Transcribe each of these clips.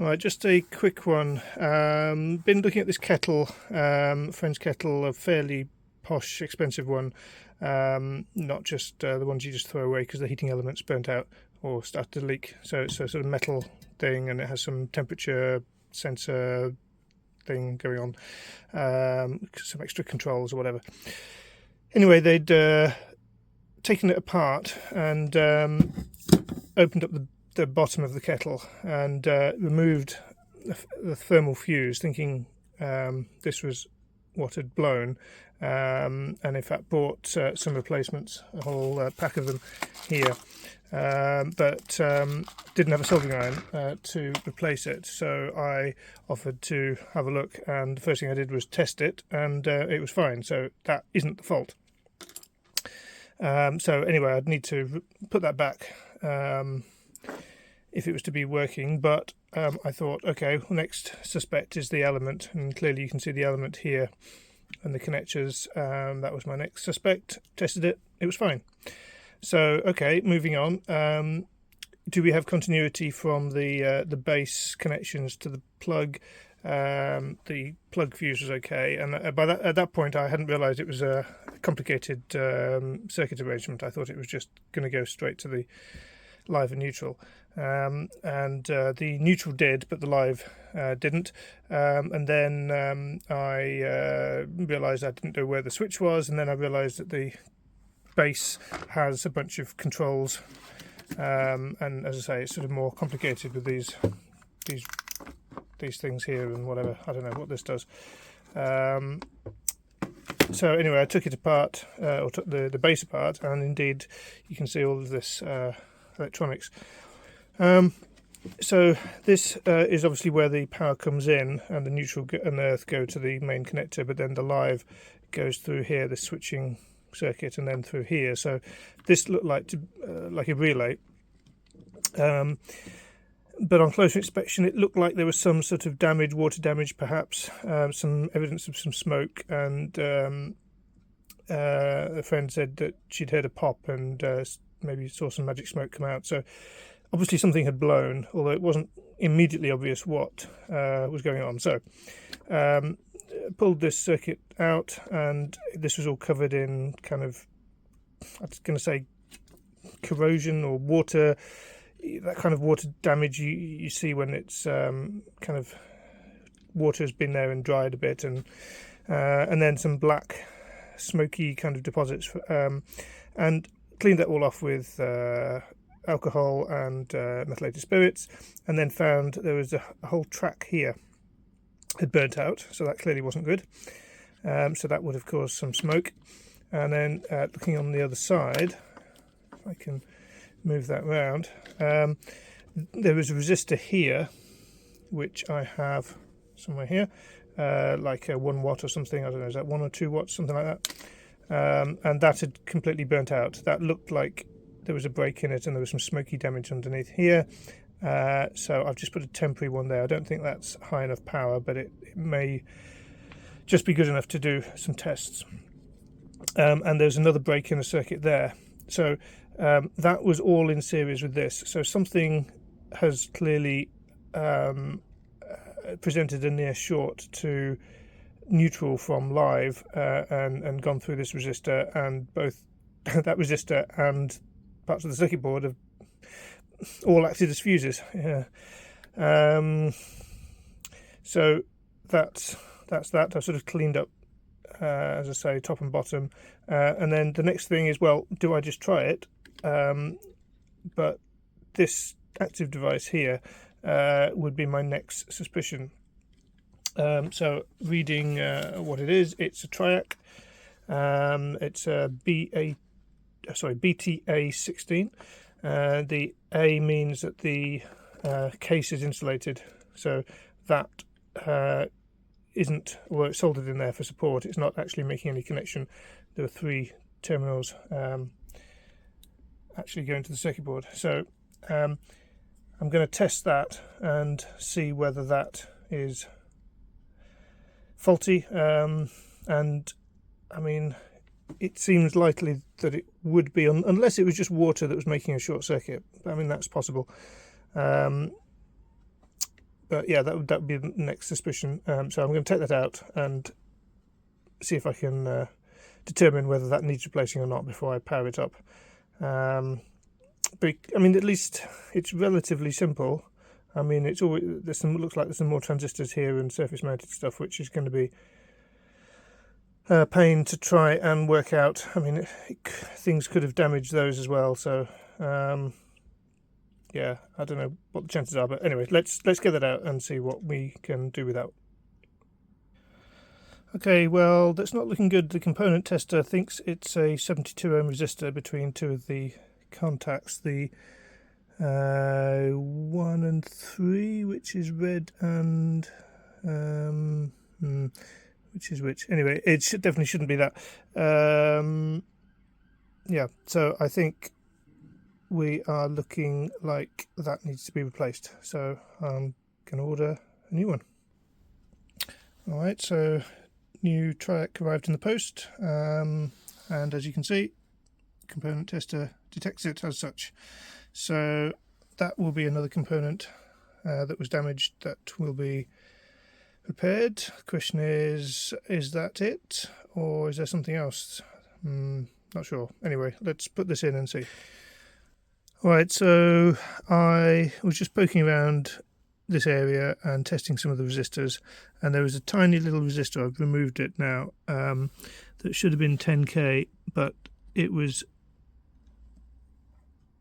Right, just a quick one. Been looking at this kettle, French kettle, a fairly posh, expensive one. Not just the ones you just throw away because the heating element's burnt out or started to leak. So it's a sort of metal thing, and it has some temperature sensor thing going on, some extra controls or whatever. Anyway, they'd taken it apart and opened up the bottom of the kettle and removed the thermal fuse, thinking this was what had blown, and in fact bought some replacements, a whole pack of them here, but didn't have a soldering iron to replace it, so I offered to have a look, and the first thing I did was test it, and it was fine, so that isn't the fault. So anyway, I'd need to put that back if it was to be working, but I thought, okay, next suspect is the element, and clearly you can see the element here and the connectors. That was my next suspect. Tested it, it was fine. So okay, moving on. Do we have continuity from the base connections to the plug? The plug fuse was okay, and at that point I hadn't realised it was a complicated circuit arrangement. I thought it was just going to go straight to the live and neutral, and the neutral did, but the live didn't, and then I realised I didn't know where the switch was, and then I realised that the base has a bunch of controls, and as I say, it's sort of more complicated with these things here and whatever. I don't know what this does. So anyway, I took it apart, or took the base apart, and indeed you can see all of this electronics. So this is obviously where the power comes in, and the neutral and the earth go to the main connector, but then the live goes through here, the switching circuit, and then through here. So this looked like a relay, but on closer inspection it looked like there was some sort of damage, water damage perhaps, some evidence of some smoke, and a friend said that she'd heard a pop and maybe saw some magic smoke come out. So obviously something had blown, although it wasn't immediately obvious what was going on. So pulled this circuit out, and this was all covered in kind of, I was going to say, corrosion or water, that kind of water damage you see when it's kind of water has been there and dried a bit, and then some black smoky kind of deposits, and cleaned that all off with alcohol and methylated spirits, and then found there was a whole track here had burnt out, so that clearly wasn't good. So that would have caused some smoke. And then looking on the other side, if I can move that round, there was a resistor here, which I have somewhere here, like a 1 watt or something. I don't know, is that 1 or 2 watts, something like that. And that had completely burnt out. That looked like there was a break in it, and there was some smoky damage underneath here. So I've just put a temporary one there. I don't think that's high enough power, but it may just be good enough to do some tests. And there's another break in the circuit there. So that was all in series with this. So something has clearly presented a near short to neutral from live, and gone through this resistor, and both that resistor and parts of the circuit board have all acted as fuses. Yeah. So that's that. I've sort of cleaned up, as I say, top and bottom, and then the next thing is, well, do I just try it? But this active device here would be my next suspicion. So reading what it is, it's a triac. It's a BTA16. The A means that the case is insulated, so that isn't, well, it's soldered in there for support. It's not actually making any connection. There are 3 terminals actually going to the circuit board. So I'm going to test that and see whether that is faulty. And I mean, it seems likely that it would be, unless it was just water that was making a short circuit. I mean, that's possible. yeah, that would be the next suspicion. So I'm going to take that out and see if I can determine whether that needs replacing or not before I power it up. But I mean, at least it's relatively simple. I mean, it's always looks like there's some more transistors here and surface mounted stuff, which is going to be a pain to try and work out. I mean, things could have damaged those as well. So yeah, I don't know what the chances are, but anyway, let's get that out and see what we can do with that. Okay, well, that's not looking good. The component tester thinks it's a 72 ohm resistor between two of the contacts, the 1 and 3, which is red, and which is which? Anyway, it definitely shouldn't be that. Yeah, so I think we are looking like that needs to be replaced. So I'm going to order a new one. All right, so new triac arrived in the post, and as you can see, component tester detects it as such. So that will be another component that was damaged that will be repaired. The question is that it, or is there something else? Not sure. Anyway, let's put this in and see. Alright, so I was just poking around this area and testing some of the resistors, and there was a tiny little resistor. I've removed it now, that should have been 10k, but it was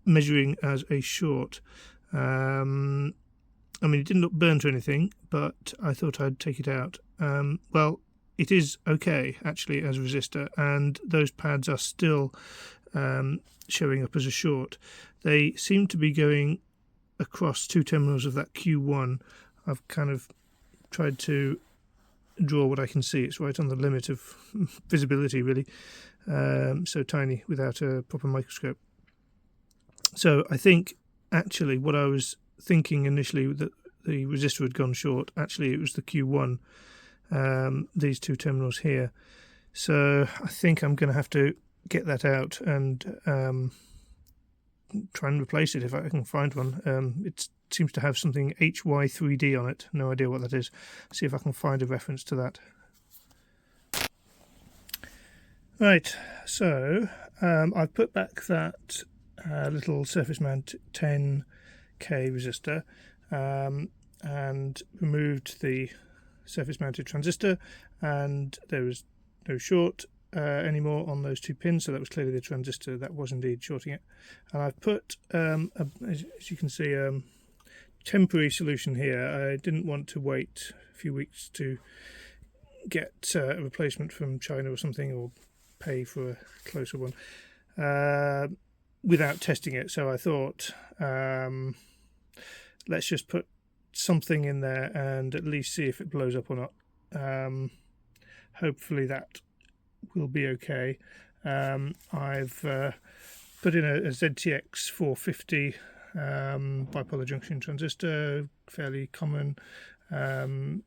measuring as a short. I mean, it didn't look burnt or anything, but I thought I'd take it out. Well, it is okay actually as a resistor, and those pads are still showing up as a short. They seem to be going across two terminals of that Q1. I've kind of tried to draw what I can see. It's right on the limit of visibility, really, so tiny without a proper microscope. So I think actually what I was thinking initially, that the resistor had gone short, actually it was the Q1, these two terminals here. So I think I'm going to have to get that out and try and replace it if I can find one. It seems to have something HY3D on it. No idea what that is. See if I can find a reference to that. Right, so I've put back that little surface mount 10k resistor and removed the surface mounted transistor, and there was no short anymore on those two pins, so that was clearly the transistor that was indeed shorting it. And I've put as you can see, temporary solution here. I didn't want to wait a few weeks to get a replacement from China or something, or pay for a closer one without testing it. So I thought, let's just put something in there and at least see if it blows up or not. Hopefully that will be okay. I've put in a ZTX 450 bipolar junction transistor, fairly common, and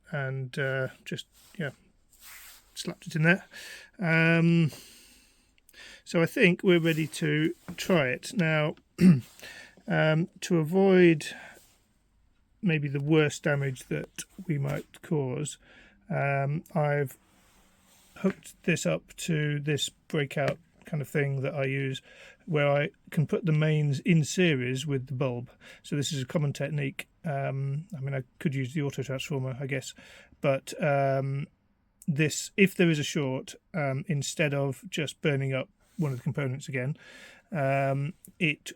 just slapped it in there. So I think we're ready to try it now. To avoid maybe the worst damage that we might cause, I've hooked this up to this breakout kind of thing that I use, where I can put the mains in series with the bulb. So this is a common technique. I mean, I could use the auto transformer, I guess, but this, if there is a short, instead of just burning up one of the components again, it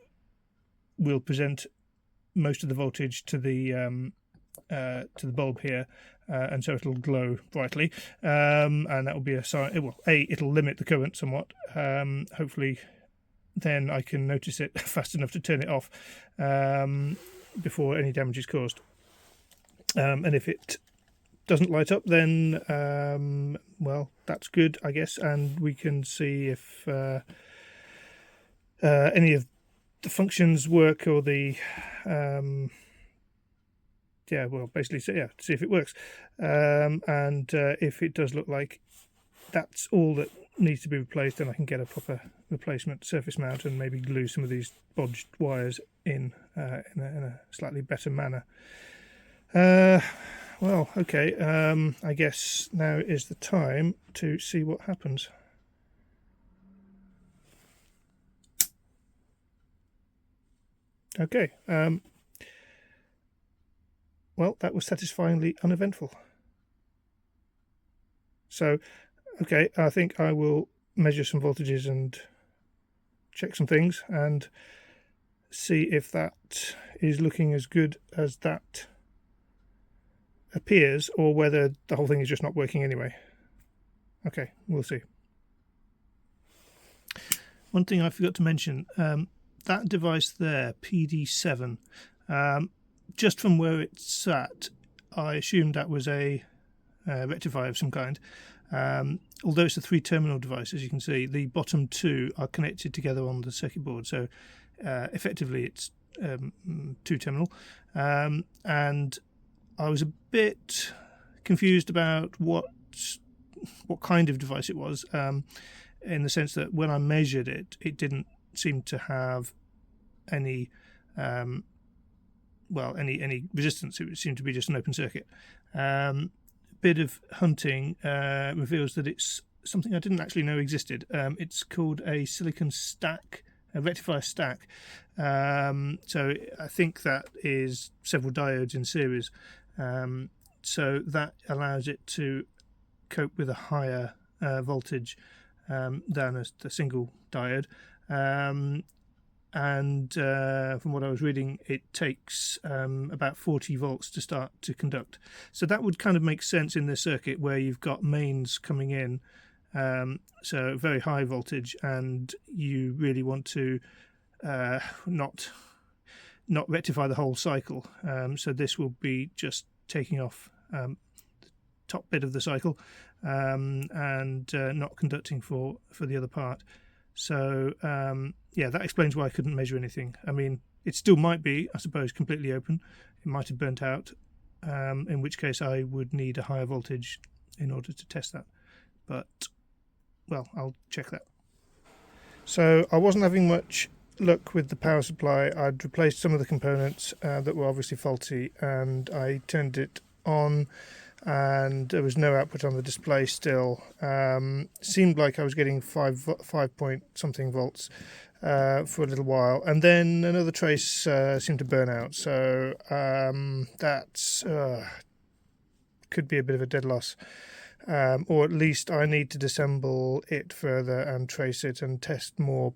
will present most of the voltage to the bulb here, and so it'll glow brightly, and that will be a sign. Well, it'll limit the current somewhat. Hopefully, then I can notice it fast enough to turn it off before any damage is caused. And if it doesn't light up, then well, that's good, I guess, and we can see if any of the functions work, or the basically, so see if it works, and if it does look like that's all that needs to be replaced, then I can get a proper replacement surface mount and maybe glue some of these bodged wires in a slightly better manner. Well, okay, I guess now is the time to see what happens. Okay, well, that was satisfyingly uneventful. So, okay, I think I will measure some voltages and check some things and see if that is looking as good as that appears, or whether the whole thing is just not working anyway. Okay, we'll see. One thing I forgot to mention, that device there, PD7, just from where it sat, I assumed that was a rectifier of some kind. Although it's a 3-terminal device, as you can see, the bottom two are connected together on the circuit board, so effectively it's 2-terminal. And I was a bit confused about what kind of device it was, in the sense that when I measured it, it didn't seem to have any any resistance. It seemed to be just an open circuit. Bit of hunting reveals that it's something I didn't actually know existed. It's called a silicon stack, a rectifier stack. So I think that is several diodes in series. So that allows it to cope with a higher voltage than a single diode. And from what I was reading, it takes about 40 volts to start to conduct. So that would kind of make sense in this circuit where you've got mains coming in, so very high voltage, and you really want to not rectify the whole cycle. So this will be just taking off the top bit of the cycle and not conducting for the other part. So yeah, that explains why I couldn't measure anything. I mean, it still might be, I suppose, completely open. It might have burnt out, in which case I would need a higher voltage in order to test that. But, well, I'll check that. So I wasn't having much luck with the power supply. I'd replaced some of the components that were obviously faulty, and I turned it on, and there was no output on the display still. Seemed like I was getting 5 point something volts for a little while, and then another trace seemed to burn out. So that's could be a bit of a dead loss, or at least I need to disassemble it further and trace it and test more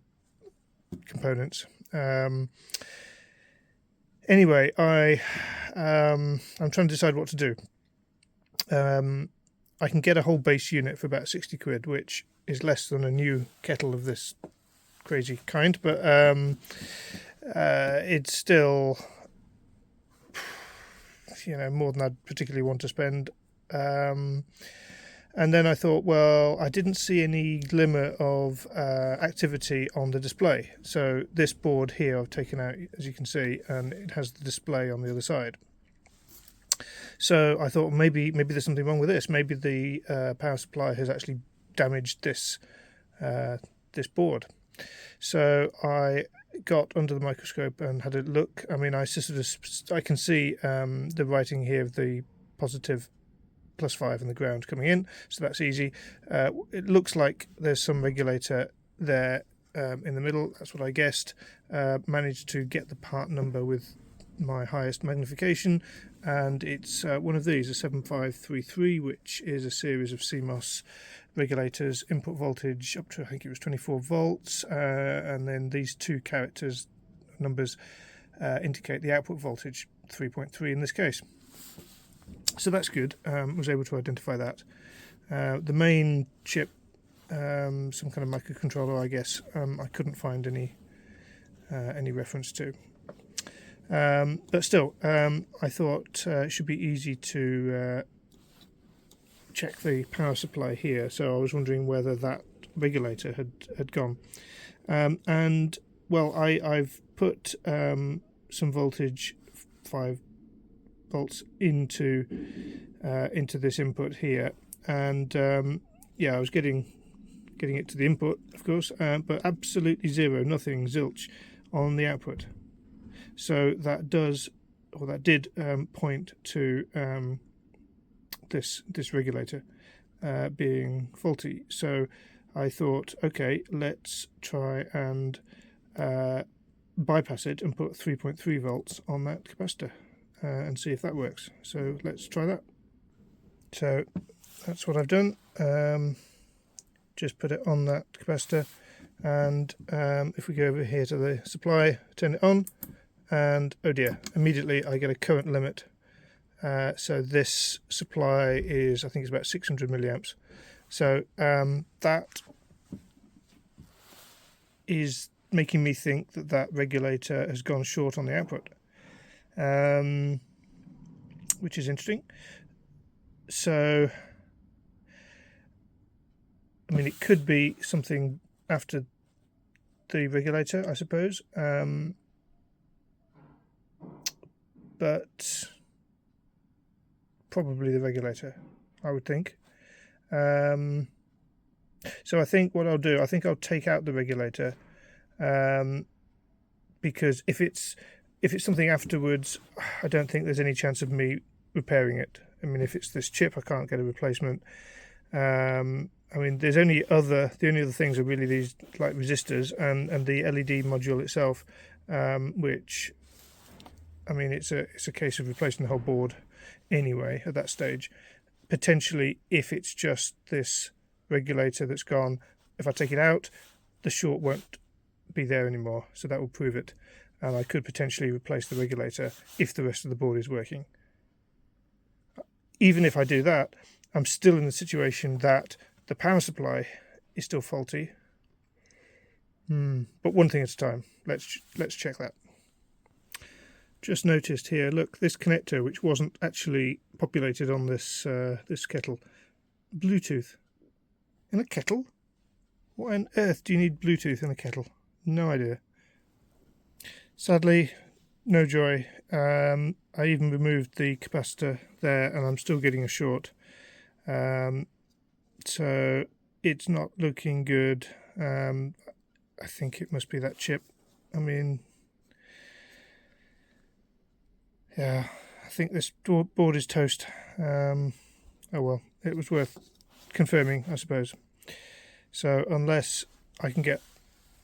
components. Anyway, I'm trying to decide what to do. I can get a whole base unit for about 60 quid, which is less than a new kettle of this crazy kind, but it's still, more than I'd particularly want to spend. And then I thought, well, I didn't see any glimmer of activity on the display. So this board here I've taken out, as you can see, and it has the display on the other side. So I thought maybe there's something wrong with this. Maybe the power supply has actually damaged this board. So I got under the microscope and had a look. I mean, I can see the writing here of the positive +5 and the ground coming in, so that's easy. It looks like there's some regulator there in the middle. That's what I guessed. Managed to get the part number with my highest magnification, and it's one of these, a 7533, which is a series of CMOS regulators, input voltage up to, I think it was 24 volts, and then these two characters, numbers, indicate the output voltage, 3.3 in this case. So that's good. Was able to identify that. The main chip, some kind of microcontroller, I guess, I couldn't find any reference to. But still, I thought it should be easy to check the power supply here. So I was wondering whether that regulator had gone. And well, I've put some voltage, 5 volts, into this input here, and yeah, I was getting it to the input, of course, but absolutely zero, nothing, zilch on the output. So that does or that did point to this regulator being faulty. So I thought, okay, let's try and bypass it and put 3.3 volts on that capacitor and see if that works. So let's try that. So that's what I've done. Just put it on that capacitor, and if we go over here to the supply, turn it on, and oh dear, immediately I get a current limit. So this supply is, I think it's about 600 milliamps. So that is making me think that that regulator has gone short on the output, which is interesting. So, I mean, it could be something after the regulator, I suppose, but probably the regulator, I would think. So I think what I'll do, I think I'll take out the regulator, because if it's something afterwards, I don't think there's any chance of me repairing it. I mean, if it's this chip, I can't get a replacement. I mean, the only other things are really these like resistors and the LED module itself, which, I mean, it's a case of replacing the whole board anyway at that stage. Potentially, if it's just this regulator that's gone, if I take it out, the short won't be there anymore, so that will prove it, and I could potentially replace the regulator if the rest of the board is working. Even if I do that, I'm still in the situation that the power supply is still faulty. But one thing at a time. Let's check that. Just noticed here, look, this connector, which wasn't actually populated on this this kettle, Bluetooth in a kettle. Why on earth do you need Bluetooth in a kettle? No idea. Sadly, no joy. I even removed the capacitor there, and I'm still getting a short. So it's not looking good. I think it must be that chip. I mean, yeah, I think this board is toast. Oh well, it was worth confirming, I suppose. So unless I can get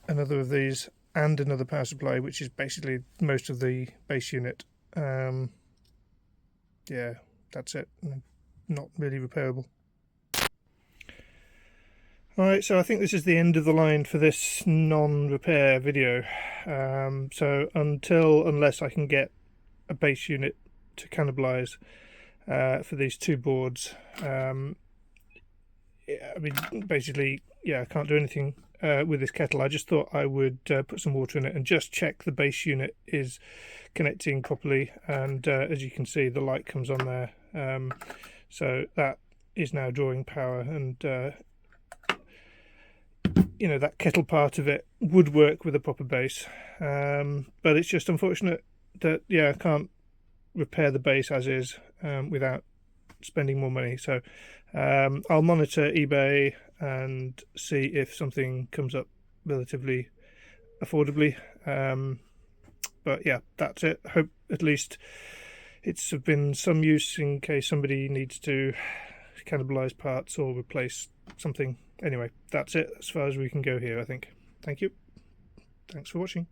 another of these and another power supply, which is basically most of the base unit, yeah, that's it. Not really repairable. Alright, so I think this is the end of the line for this non-repair video. So unless I can get a base unit to cannibalize for these two boards, I mean, basically, yeah, I can't do anything with this kettle. I just thought I would put some water in it and just check the base unit is connecting properly, and as you can see, the light comes on there, so that is now drawing power, and you know, that kettle part of it would work with a proper base, but it's just unfortunate that, yeah, I can't repair the base as is without spending more money. So I'll monitor eBay and see if something comes up relatively affordably, but yeah, that's it. I hope at least it's been some use in case somebody needs to cannibalize parts or replace something. Anyway, that's it as far as we can go here, I think. Thank you. Thanks for watching.